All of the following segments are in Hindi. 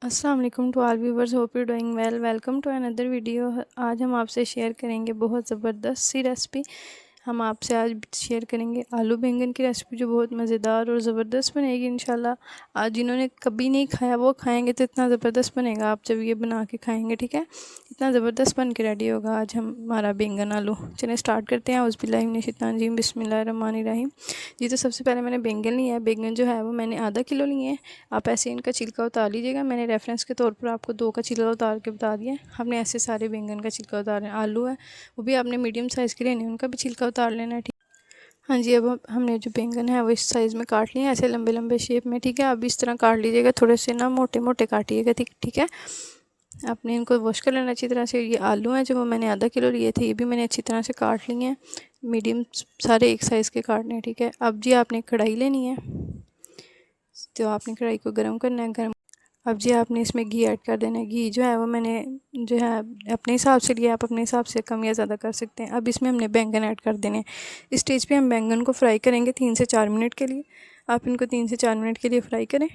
अस्सलाम वालेकुम to all viewers, hope you doing well. Welcome to another video. आज हम आपसे शेयर करेंगे बहुत ज़बरदस्त सी रेसिपी। हम आपसे आज शेयर करेंगे आलू बैंगन की रेसिपी, जो बहुत मज़ेदार और ज़बरदस्त बनेगी इंशाल्लाह। आज जिन्होंने कभी नहीं खाया वो खाएंगे तो इतना ज़बरदस्त बनेगा आप जब ये बना के खाएंगे, ठीक है। इतना ज़बरदस्त बन के रेडी होगा आज हमारा बैंगन आलू। चलिए स्टार्ट करते हैं। औज़ुबिल्लाहि बिस्मिल्लाहिर्रहमानिर्रहीम। जी, तो सबसे पहले मैंने बैंगन लिया है। बैंगन जो है वो मैंने आधा किलो लिए हैं। आप ऐसे इनका छिलका उतार लीजिएगा। मैंने रेफरेंस के तौर पर आपको 2 का छिलका उतार के बता दिया। हमने ऐसे सारे बैंगन का छिलका उतारना है। आलू है वो भी आपने मीडियम साइज़ के लेने, उनका भी छिलका उतार लेना है, ठीक। हाँ जी, अब हमने जो बैंगन है वो इस साइज़ में काट लिए हैं, ऐसे लंबे लंबे शेप में, ठीक है। अब इस तरह काट लीजिएगा, थोड़े से ना मोटे मोटे काटिएगा, ठीक है। आपने इनको वॉश कर लेना अच्छी तरह से। ये आलू हैं जो वो मैंने आधा किलो लिए थे, ये भी मैंने अच्छी तरह से काट लिए हैं। मीडियम सारे एक साइज़ के काटने हैं, ठीक है। अब जी आपने कढ़ाई लेनी है, तो आपने कढ़ाई को गर्म करना है। गर्म अब जी आपने इसमें घी ऐड कर देना है। घी जो है वो मैंने जो है अपने हिसाब से लिया, आप अपने हिसाब से कम या ज़्यादा कर सकते हैं। अब इसमें हमने बैंगन ऐड कर देने हैं। इस स्टेज पे हम बैंगन को फ्राई करेंगे 3 से 4 मिनट के लिए। आप इनको 3 से 4 मिनट के लिए फ्राई करें।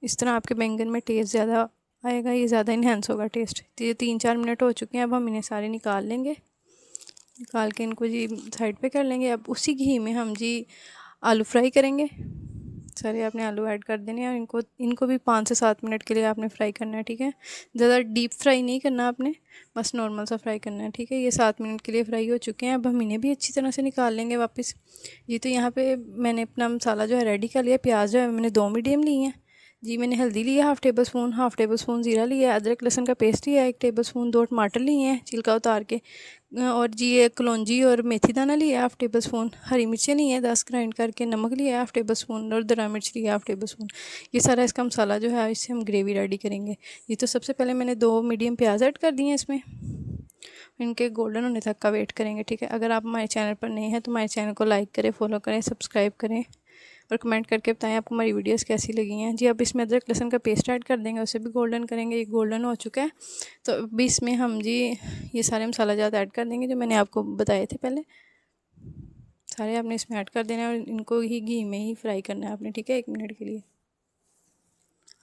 इस तरह आपके बैंगन में टेस्ट ज़्यादा आएगा, ये ज़्यादा इन्हेंस होगा टेस्ट। तो ये 3-4 मिनट हो चुके हैं। अब हम इन्हें सारे निकाल लेंगे। निकाल के इनको जी साइड पे कर लेंगे। अब उसी घी में हम जी आलू फ्राई करेंगे। सारे आपने आलू ऐड कर देने हैं और इनको भी 5 से 7 मिनट के लिए आपने फ्राई करना है, ठीक है। ज़्यादा डीप फ्राई नहीं करना आपने, बस नॉर्मल सा फ्राई करना है, ठीक है। ये 7 मिनट के लिए फ्राई हो चुके हैं। अब हम इन्हें भी अच्छी तरह से निकाल लेंगे वापस। जी, तो यहाँ पे मैंने अपना मसाला जो है रेडी कर लिया। प्याज जो है मैंने 2 मीडियम लिए हैं। जी, मैंने हल्दी लिया हाफ़ टेबल स्पून ज़ीरा लिया है, अदरक लहसुन का पेस्ट लिया है 1 टेबल स्पून, 2 टमाटर लिए हैं छिलका उतार के, और जी ये कलौंजी और मेथी दाना लिया है हाफ़ टेबल स्पून, हरी मिर्चें ली हैं 10 ग्राइंड करके, नमक लिया है हाफ़ टेबल स्पून और दरा मिर्च लिया हाफ़ टेबल स्पून। ये सारा इसका मसाला जो है इससे हम ग्रेवी रेडी करेंगे। ये तो सबसे पहले मैंने 2 मीडियम प्याज ऐड कर दिए हैं इसमें। इनके गोल्डन होने तक का वेट करेंगे, ठीक है। अगर आप हमारे चैनल पर नए हैं तो हमारे चैनल को लाइक करें, फॉलो करें, सब्सक्राइब करें और कमेंट करके बताएं आपको हमारी वीडियोस कैसी लगी हैं। जी, अब इसमें अदरक लहसुन का पेस्ट ऐड कर देंगे, उसे भी गोल्डन करेंगे। ये गोल्डन हो चुका है तो अभी इसमें हम जी ये सारे मसाला जात ऐड कर देंगे जो मैंने आपको बताए थे पहले। सारे आपने इसमें ऐड कर देना है और इनको ही घी में ही फ्राई करना है आपने, ठीक है, 1 मिनट के लिए।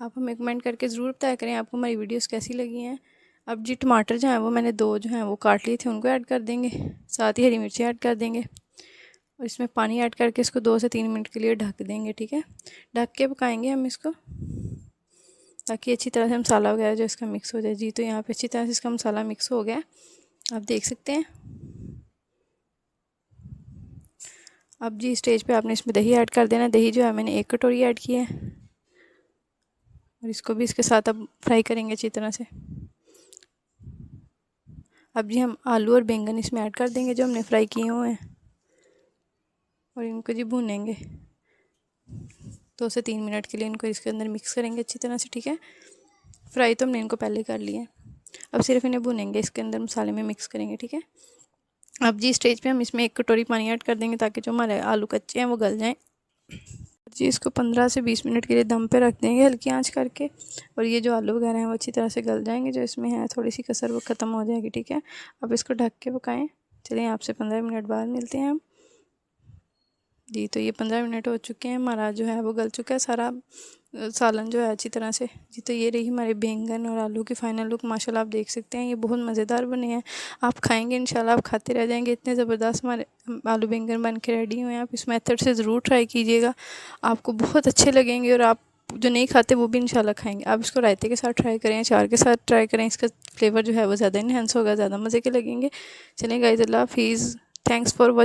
आप हमें कमेंट करके ज़रूर बताया करें आपको हमारी वीडियोस कैसी लगी हैं। अब जी टमाटर जो हैं वो मैंने 2 जो हैं वो काट लिए थे, उनको ऐड कर देंगे। साथ ही हरी मिर्ची ऐड कर देंगे और इसमें पानी ऐड करके इसको 2 से 3 मिनट के लिए ढक देंगे, ठीक है। ढक के पकाएंगे हम इसको ताकि अच्छी तरह से मसाला वगैरह जो इसका मिक्स हो जाए। जी, तो यहाँ पे अच्छी तरह से इसका मसाला मिक्स हो गया, आप देख सकते हैं। अब जी स्टेज पे आपने इसमें दही ऐड कर देना है। दही जो है मैंने 1 कटोरी ऐड की है और इसको भी इसके साथ अब फ्राई करेंगे अच्छी तरह से। अब जी हम आलू और बैंगन इसमें ऐड कर देंगे जो हमने फ्राई किए हुए हैं और इनको जी भूनेंगे 2 से 3 मिनट के लिए। इनको इसके अंदर मिक्स करेंगे अच्छी तरह से, ठीक है। फ्राई तो हमने इनको पहले कर लिया है, अब सिर्फ इन्हें भूनेंगे, इसके अंदर मसाले में मिक्स करेंगे, ठीक है। अब जी स्टेज पे हम इसमें 1 कटोरी पानी ऐड कर देंगे ताकि जो हमारे आलू कच्चे हैं वो गल जाएं। जी, इसको 15 से 20 मिनट के लिए दम पे रख देंगे हल्की आंच करके और ये जो आलू वगैरह हैं वो अच्छी तरह से गल जाएंगे। जो इसमें है थोड़ी सी कसर वो ख़त्म हो जाएगी, ठीक है। अब इसको ढक के पकाएं। चलिए आपसे 15 मिनट बाद मिलते हैं हम। जी, तो ये 15 मिनट हो चुके हैं, हमारा जो है वो गल चुका है सारा सालन जो है अच्छी तरह से। जी, तो ये रही हमारे बैंगन और आलू की फ़ाइनल लुक। माशाल्लाह आप देख सकते हैं ये बहुत मज़ेदार बने हैं। आप खाएंगे इंशाल्लाह, आप खाते रह जाएंगे। इतने ज़बरदस्त हमारे आलू बैंगन बन के रेडी हुए हैं। आप इस मेथड से ज़रूर ट्राई कीजिएगा, आपको बहुत अच्छे लगेंगे और आप जो नहीं खाते वो भी इंशाल्लाह खाएंगे। आप इसको रायते के साथ ट्राई करें, अचार के साथ ट्राई करें, इसका फ्लेवर जो है वो ज़्यादा इन्हेंस होगा, ज़्यादा मज़े के लगेंगे। चलें गाइस, अल्लाह हाफिज़, थैंक्स फॉर वॉचिंग।